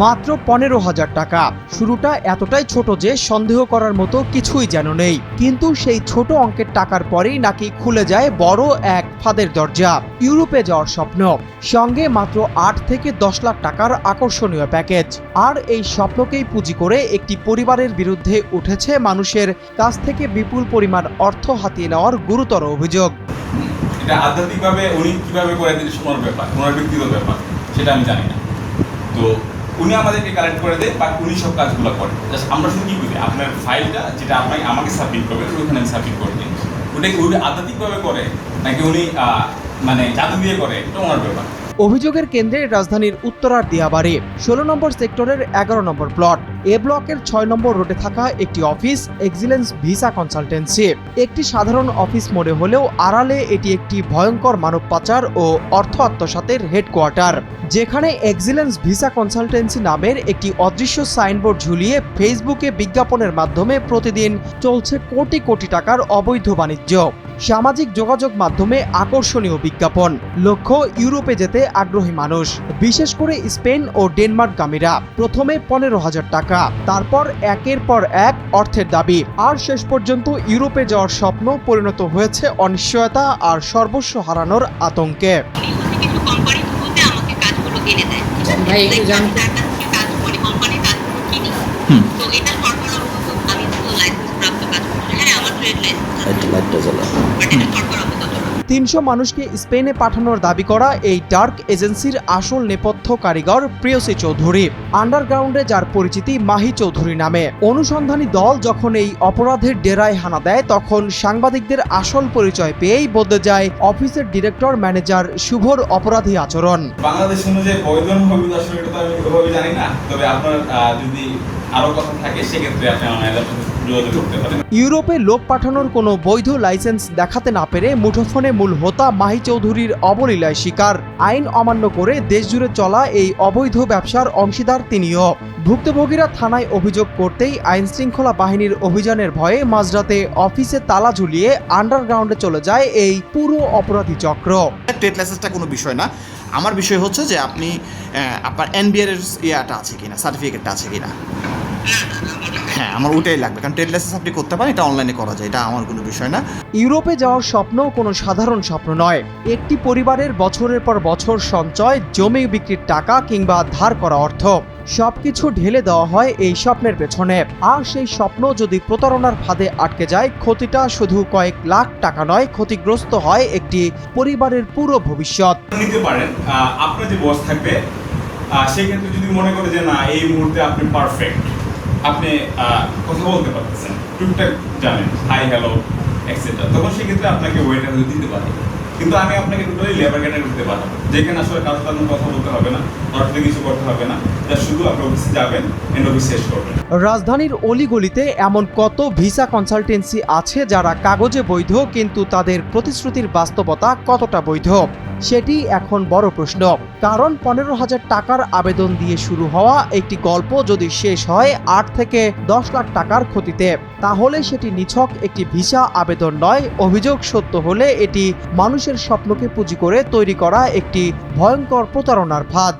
মাত্র 15,000 টাকা। শুরুটা এতটাই ছোট যে সন্দেহ করার মতো কিছুই যেন নেই, কিন্তু সেই ছোট অঙ্কের টাকার পরেই নাকি খুলে যায় বড় এক ফাঁদের দরজা। ইউরোপে যাওয়ার স্বপ্ন, সঙ্গে মাত্র 8 থেকে 10 লাখ টাকার আকর্ষণীয় প্যাকেজ। আর এই স্বপ্নকেই পুঁজি করে একটি পরিবারের বিরুদ্ধে উঠেছে মানুষের কাছ থেকে বিপুল পরিমাণ অর্থ হাতিয়ে নেওয়ার গুরুতর অভিযোগ। এটা আধ্যাত্মিকভাবে উনি কিভাবে করে দিতে ওনার ব্যাপার, ওনার ব্যক্তিগত ব্যাপার, সেটা আমি জানি না। তো উনি আমাদেরকে কালেক্ট করে দেয় বা উনি সব কাজগুলো করে। জাস্ট আমরা শুধু কি করি, আপনার ফাইলটা যেটা আমাকে সাবমিট করবেন ওইখানে আমি সাবমিট করে দিই। ওটাকে উনি আধ্যাত্মিকভাবে করে নাকি উনি মানে জাদু দিয়ে করে, এটা ওনার ব্যাপার। অভিযোগের কেন্দ্রে রাজধানীর উত্তরার দিয়াবাড়ি 16 নম্বর সেক্টরের 11 নম্বর প্লট। এ ব্লকের 6 নম্বর রোডে থাকা একটি অফিস এক্সিলেন্স ভিসা কনসালটেন্সি। একটি সাধারণ অফিস মনে হলেও আড়ালে এটি একটি ভয়ঙ্কর মানব পাচার ও অর্থ আত্মসাতের হেডকোয়ার্টার, যেখানে এক্সিলেন্স ভিসা কনসালটেন্সি নামের একটি অদৃশ্য সাইনবোর্ড ঝুলিয়ে ফেসবুকে বিজ্ঞাপনের মাধ্যমে প্রতিদিন চলছে কোটি কোটি টাকার অবৈধ বাণিজ্য। সামাজিক যোগাযোগ মাধ্যমে আকর্ষণীয় বিজ্ঞাপন, লক্ষ্য ইউরোপে যেতে আগ্রহী মানুষ, বিশেষ করে স্পেন ও ডেনমার্কগামীরা। প্রথমে 15,000 টাকা, তারপর একের পর এক অর্থের দাবি, আর শেষ পর্যন্ত ইউরোপে যাওয়ার স্বপ্ন পরিণত হয়েছে অনিশ্চয়তা আর সর্বস্ব হারানোর আতঙ্কে। ভাই একটু জানতে তিনশো মানুষকে স্পেনে পাঠানোর দাবি করা এই ডার্ক এজেন্সির আসল নেপথ্য কারিগর প্রেয়সী চৌধুরী, আন্ডারগ্রাউন্ডে যার পরিচিতি মাহি চৌধুরী নামে। অনুসন্ধানী দল যখন এই অপরাধের ডেরায় হানা দেয়, তখন সাংবাদিকদের আসল পরিচয় পেয়েই বদলে যায় অফিসের ডিরেক্টর ম্যানেজার শুভর অপরাধী আচরণ। বাংলাদেশ অনুযায়ী বৈধ হবে আসলে এটা তো আমি ওইভাবে জানি না, তবে আপনার যদি আরো কথা থাকে সেক্ষেত্রে আপনি আমাদের যোগাযোগ করতে পারেন। ইউরোপে লোক পাঠানোর কোনো বৈধ লাইসেন্স দেখাতে না পেরে মুঠোফোনে মূল হোতা মাহি চৌধুরীর অবলীলায় শিকার। আইন অমান্য করে দেশজুড়ে চলা এই অবৈধ ব্যবসার অংশীদার তিনিও। ভুক্তভোগীরা থানায় অভিযোগ করতেই আইনশৃঙ্খলা বাহিনীর অভিযানের ভয়ে মাঝরাতে অফিসে তালা ঝুলিয়ে আন্ডারগ্রাউন্ডে চলে যায় এই পুরো অপরাধী চক্র। ট্রেড লাইসেন্সটা কোনো বিষয় না, আমার বিষয় হচ্ছে যে আপনি আপনার এনবিআর এর ইয়াটা আছে কিনা, সার্টিফিকেটটা আছে কিনা। হ্যাঁ, আমার ওটাই লাগবে, কারণ ট্রেড লাইসেন্স আপনি করতে পারেন, এটা অনলাইনে করা যায়, এটা আমার কোনো বিষয় না। ইউরোপে যাওয়ার স্বপ্ন কোনো সাধারণ স্বপ্ন নয়। একটি পরিবারের বছরের পর বছর সঞ্চয়, জমি বিক্রির টাকা কিংবা ধার করা অর্থ, সবকিছু ঢেলে দেওয়া হয় এই স্বপ্নের পেছনে। আর সেই স্বপ্ন যদি প্রতারণার ফাঁদে আটকে যায়, ক্ষতিটা শুধু কয়েক লাখ টাকা নয়, ক্ষতিগ্রস্ত হয় একটি পরিবারের পুরো ভবিষ্যৎ। নিতে পারেন আপনার যে বস থাকবে, সেক্ষেত্রে যদি মনে করে যে না এই মুহূর্তে আপনি পারফেক্ট, আপনি কথা বলতে পারতেছেন, টুকটাক জানেন, হাই হ্যালো এক্সেট্রা, তখন সেক্ষেত্রে আপনাকে ওয়েটার দিতে পারে। কিন্তু আমি আপনাকে টোটালি লেবার ক্যাটাগরি দিতে পারবো, যেখানে আসলে কারোর সাথে কথা বলতে হবে না, কারোর কিছু করতে হবে না, যা শুধু আপনি অফিসে যাবেন, এন্ড অফিস শেষ করবেন। রাজধানীর অলিগলিতে এমন কত ভিসা কনসালটেন্সি আছে যারা কাগজে বৈধ, কিন্তু তাদের প্রতিশ্রুতির বাস্তবতা কতটা বৈধ সেটি এখন বড় প্রশ্ন। কারণ 15,000 টাকার আবেদন দিয়ে শুরু হওয়া একটি গল্প যদি শেষ হয় 8 থেকে 10 লাখ টাকার ক্ষতিতে, তাহলে সেটি নিছক একটি ভিসা আবেদন নয়। অভিযোগ সত্য হলে এটি মানুষের স্বপ্নকে পুঁজি করে তৈরি করা একটি ভয়ঙ্কর প্রতারণার ফাঁদ।